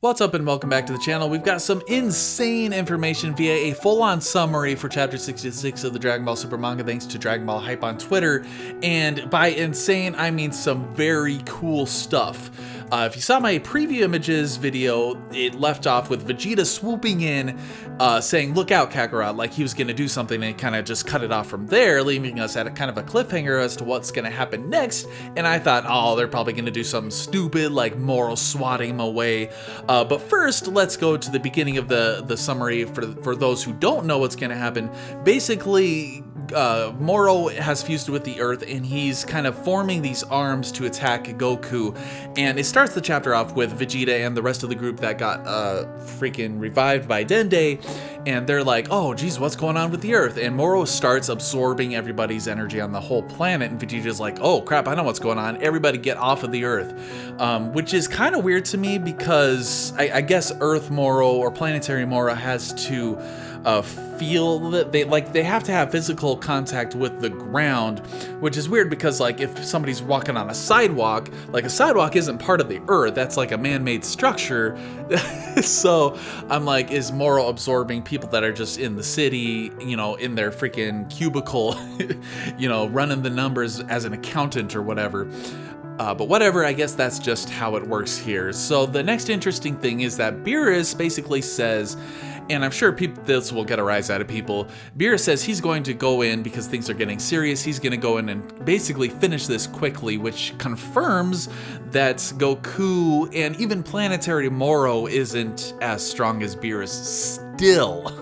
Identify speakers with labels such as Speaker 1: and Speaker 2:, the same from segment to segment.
Speaker 1: What's up and welcome back to the channel. We've got some insane information via a full-on summary for chapter 66 of the Dragon Ball Super Manga thanks to Dragon Ball Hype on Twitter. And by insane, I mean some very cool stuff. If you saw my preview images video, it left off with Vegeta swooping in, saying, "Look out, Kakarot," like he was going to do something, and it kind of just cut it off from there, leaving us at a kind of a cliffhanger as to what's going to happen next. And I thought, oh, they're probably going to do something stupid, like Moro swatting him away. But first, let's go to the beginning of the summary for those who don't know what's going to happen. Basically, Moro has fused with the earth, and he's kind of forming these arms to attack Goku. And it starts the chapter off with Vegeta and the rest of the group that got freaking revived by Dende, and they're like, oh geez, what's going on with the earth? And Moro starts absorbing everybody's energy on the whole planet, and Vegeta's like, oh crap, I know what's going on, everybody get off of the earth. Which is kind of weird to me because I guess Earth Moro or Planetary Moro has to feel that they have to have physical contact with the ground, which is weird because like if somebody's walking on a sidewalk, like a sidewalk isn't part of the earth, that's like a man-made structure. So I'm like, is Moro absorbing people that are just in the city, you know, in their freaking cubicle, you know, running the numbers as an accountant or whatever? But whatever, I guess that's just how it works here. So the next interesting thing is that Beerus basically says, and I'm sure this will get a rise out of people, Beerus says he's going to go in because things are getting serious. He's going to go in and basically finish this quickly, which confirms that Goku and even Planetary Moro isn't as strong as Beerus still.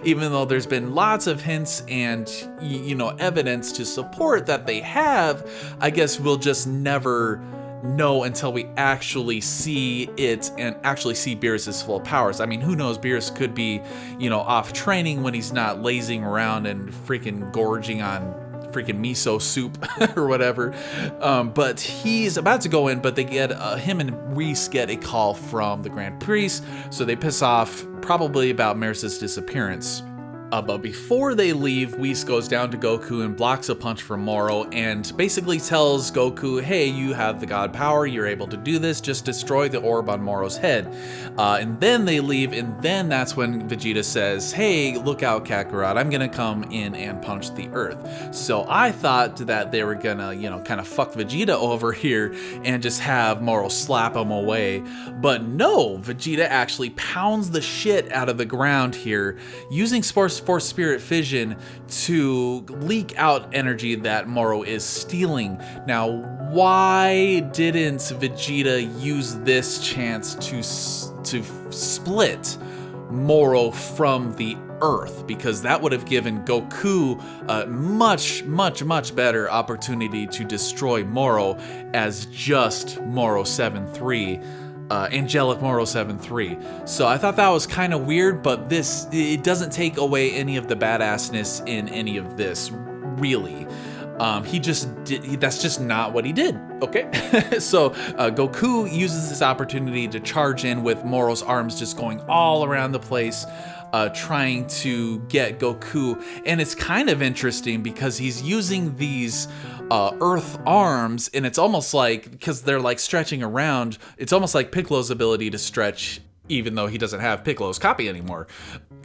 Speaker 1: Even though there's been lots of hints and, you know, evidence to support that they have, I guess we'll just never know until we actually see it and actually see Beerus's full powers. I mean, who knows, Beerus could be, you know, off training when he's not lazing around and freaking gorging on freaking miso soup or whatever. But he's about to go in, but they get him and Whis get a call from the Grand Priest, so they piss off probably about Maris's disappearance. But before they leave, Whis goes down to Goku and blocks a punch from Moro and basically tells Goku, hey, you have the god power, you're able to do this, just destroy the orb on Moro's head. And then they leave, and then that's when Vegeta says, hey, look out, Kakarot, I'm gonna come in and punch the earth. So I thought that they were gonna, you know, kind of fuck Vegeta over here and just have Moro slap him away. But no, Vegeta actually pounds the shit out of the ground here, using Force Spirit Fission to leak out energy that Moro is stealing. Now, why didn't Vegeta use this chance to split Moro from the earth? Because that would have given Goku a much better opportunity to destroy Moro as just Moro 7-3. Angelic Moro 7-3. So I thought that was kind of weird, but it doesn't take away any of the badassness in any of this, really. That's just not what he did, okay? So Goku uses this opportunity to charge in with Moro's arms just going all around the place, trying to get Goku. And it's kind of interesting because he's using these earth arms, and it's almost like, because they're like stretching around, it's almost like Piccolo's ability to stretch, even though he doesn't have Piccolo's copy anymore.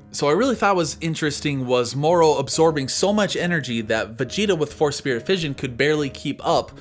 Speaker 1: So I really thought was interesting was Moro absorbing so much energy that Vegeta with Force Spirit Fission could barely keep up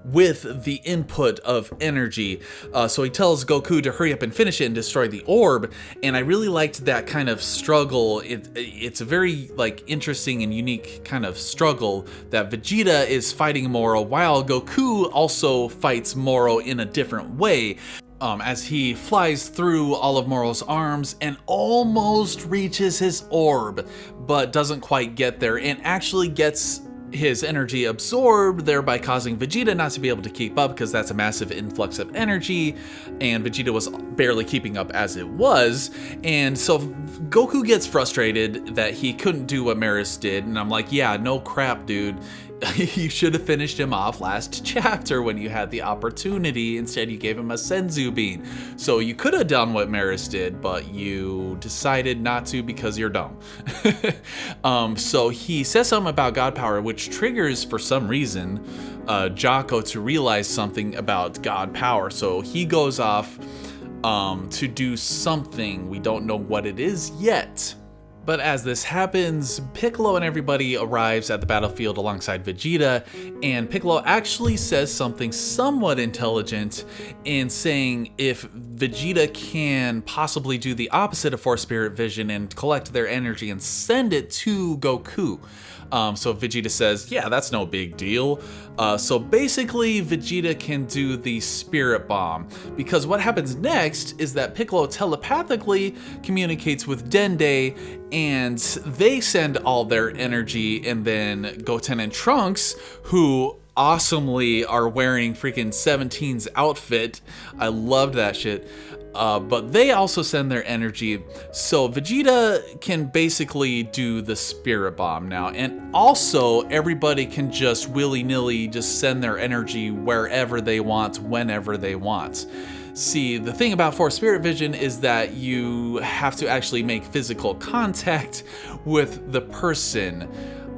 Speaker 1: with the input of energy. So he tells Goku to hurry up and finish it and destroy the orb. And I really liked that kind of struggle. It's a very like interesting and unique kind of struggle that Vegeta is fighting Moro while Goku also fights Moro in a different way. As he flies through all of Moro's arms and almost reaches his orb, but doesn't quite get there and actually gets his energy absorbed, thereby causing Vegeta not to be able to keep up because that's a massive influx of energy, and Vegeta was barely keeping up as it was. And so Goku gets frustrated that he couldn't do what Maris did, and I'm like, yeah, no crap, dude. You should have finished him off last chapter when you had the opportunity. Instead, you gave him a Senzu Bean. So you could have done what Maris did, but you decided not to because you're dumb. So he says something about God power, which triggers, for some reason, Jocko to realize something about God power. So he goes off to do something. We don't know what it is yet. But as this happens, Piccolo and everybody arrives at the battlefield alongside Vegeta, and Piccolo actually says something somewhat intelligent in saying if Vegeta can possibly do the opposite of Force Spirit Vision and collect their energy and send it to Goku. So Vegeta says, yeah, that's no big deal. So basically Vegeta can do the Spirit Bomb, because what happens next is that Piccolo telepathically communicates with Dende, and they send all their energy, and then Goten and Trunks, who awesomely are wearing freaking 17's outfit. I loved that shit. But they also send their energy, so Vegeta can basically do the Spirit Bomb now, and also everybody can just willy-nilly just send their energy wherever they want, whenever they want. See, the thing about Force Spirit Vision is that you have to actually make physical contact with the person.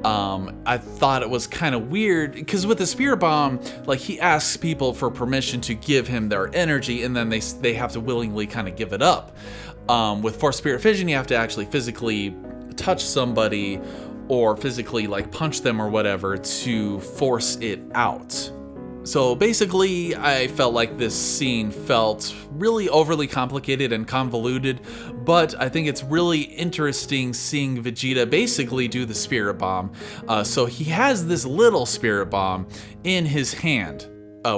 Speaker 1: I thought it was kind of weird, because with the Spirit Bomb, like, he asks people for permission to give him their energy, and then they have to willingly kind of give it up. With Force Spirit Vision, you have to actually physically touch somebody or physically like punch them or whatever to force it out. So basically, I felt like this scene felt really overly complicated and convoluted, but I think it's really interesting seeing Vegeta basically do the Spirit Bomb. So he has this little Spirit Bomb in his hand,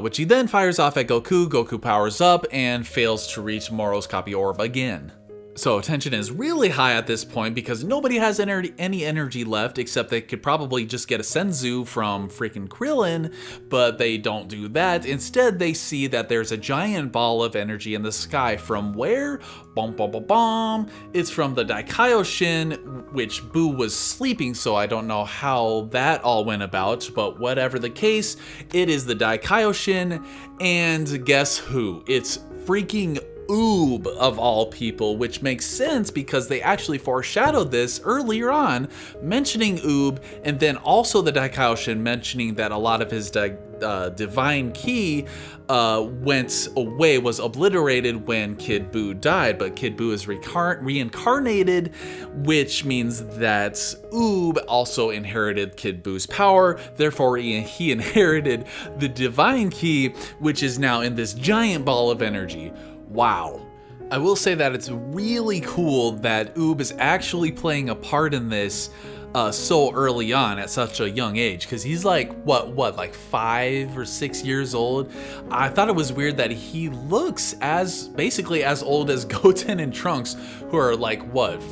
Speaker 1: which he then fires off at Goku. Goku powers up and fails to reach Moro's copy orb again. So tension is really high at this point because nobody has any energy left, except they could probably just get a Senzu from freaking Krillin, but they don't do that. Instead, they see that there's a giant ball of energy in the sky. From where? Bom, bom, bom, bom. It's from the Daikaioshin, which Boo was sleeping, so I don't know how that all went about, but whatever the case, it is the Daikaioshin, and guess who? It's freaking Oob of all people, which makes sense because they actually foreshadowed this earlier on, mentioning Oob, and then also the Daikaioshin mentioning that a lot of his divine ki went away, was obliterated when Kid Buu died, but Kid Buu is reincarnated, which means that Oob also inherited Kid Buu's power, therefore he inherited the divine ki, which is now in this giant ball of energy. Wow. I will say that it's really cool that Oob is actually playing a part in this so early on at such a young age, because he's like, what, like 5 or 6 years old? I thought it was weird that he looks basically as old as Goten and Trunks, who are like, what,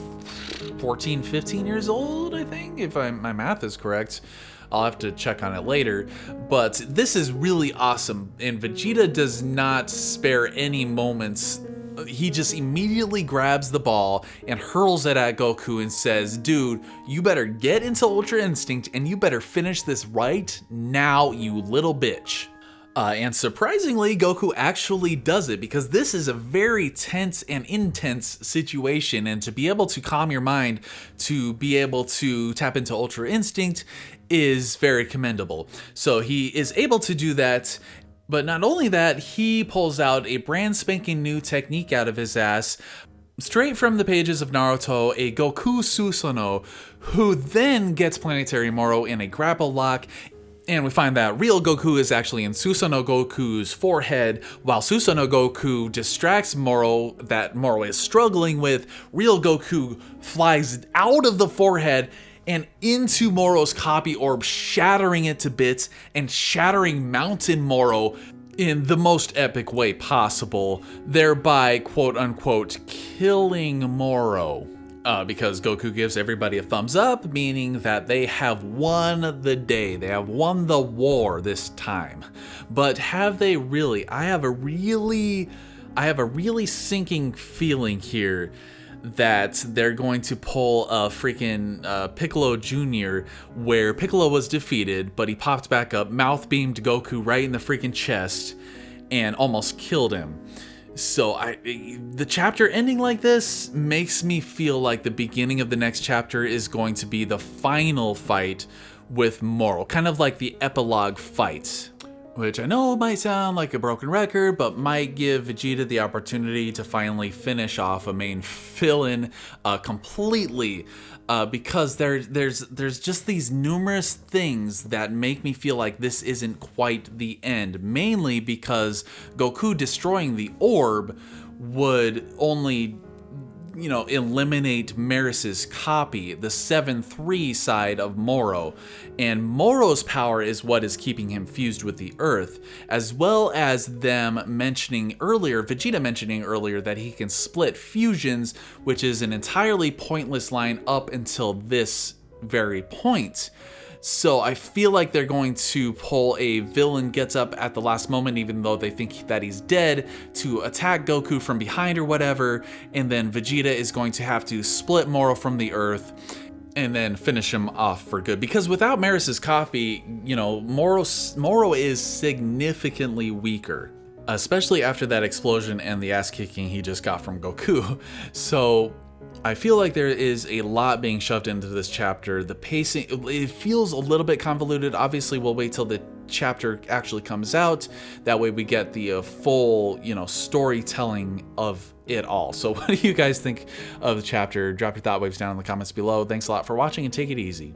Speaker 1: 14, 15 years old, I think, if my math is correct. I'll have to check on it later, but this is really awesome, and Vegeta does not spare any moments. He just immediately grabs the ball and hurls it at Goku and says, dude, you better get into Ultra Instinct and you better finish this right now, you little bitch. And surprisingly, Goku actually does it, because this is a very tense and intense situation, and to be able to calm your mind, to be able to tap into Ultra Instinct is very commendable. So he is able to do that, but not only that, he pulls out a brand spanking new technique out of his ass, straight from the pages of Naruto, a Goku Susanoo, who then gets Planetary Moro in a grapple lock. And we find that real Goku is actually in Susanoo Goku's forehead, while Susanoo Goku distracts Moro that Moro is struggling with. Real Goku flies out of the forehead and into Moro's copy orb, shattering it to bits and shattering Mountain Moro in the most epic way possible, thereby, quote unquote, killing Moro. Because Goku gives everybody a thumbs up, meaning that they have won the day. They have won the war this time. But have they really? I have a really sinking feeling here that they're going to pull a freaking Piccolo Jr., where Piccolo was defeated, but he popped back up, mouth beamed Goku right in the freaking chest, and almost killed him. So the chapter ending like this makes me feel like the beginning of the next chapter is going to be the final fight with Moro, kind of like the epilogue fight. which I know might sound like a broken record, but might give Vegeta the opportunity to finally finish off a main villain completely, because there's just these numerous things that make me feel like this isn't quite the end, mainly because Goku destroying the orb would only, you know, eliminate Maris's copy, the 7-3 side of Moro. And Moro's power is what is keeping him fused with the Earth, as well as them mentioning earlier, Vegeta mentioning earlier, that he can split fusions, which is an entirely pointless line up until this very point. So I feel like they're going to pull a villain gets up at the last moment, even though they think that he's dead, to attack Goku from behind or whatever, and then Vegeta is going to have to split Moro from the Earth and then finish him off for good. Because without Maris's copy, you know, Moro is significantly weaker, especially after that explosion and the ass kicking he just got from Goku. So I feel like there is a lot being shoved into this chapter. The pacing, it feels a little bit convoluted. Obviously, we'll wait till the chapter actually comes out. That way we get the full, you know, storytelling of it all. So what do you guys think of the chapter? Drop your thought waves down in the comments below. Thanks a lot for watching and take it easy.